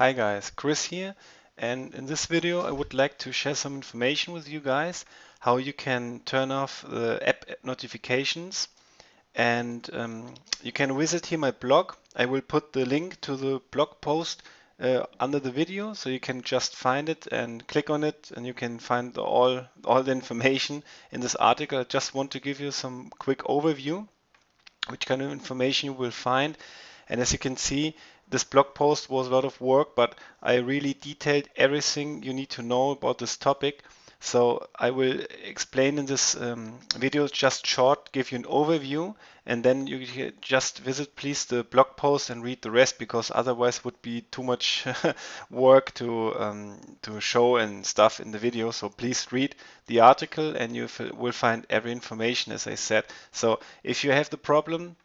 Hi guys, Chris here, and in this video I would like to share some information with you guys how you can turn off the app notifications, and you can visit here my blog. I will put the link to the blog post under the video, so you can just find it and click on it, and you can find all the information in this article. I just want to give you some quick overview which kind of information you will find. And as you can see, this blog post was a lot of work, but I really detailed everything you need to know about this topic. So I will explain in this video just short, give you an overview, and then you just visit please the blog post and read the rest, because otherwise would be too much work to show and stuff in the video. So please read the article and you will find every information as I said. So if you have the problem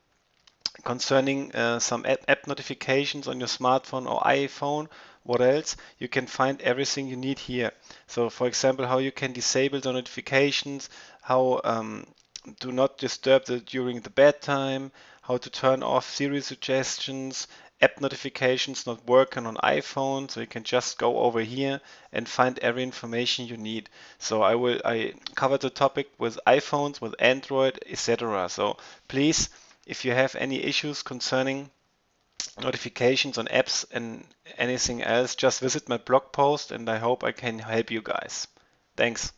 concerning some app notifications on your smartphone or iPhone, what else? You can find everything you need here. So for example, how you can disable the notifications, how do not disturb during the bedtime, how to turn off Siri suggestions, app notifications not working on iPhone, so you can just go over here and find every information you need. So I covered the topic with iPhones, with Android, etc. So please, if you have any issues concerning notifications on apps and anything else, just visit my blog post and I hope I can help you guys. Thanks.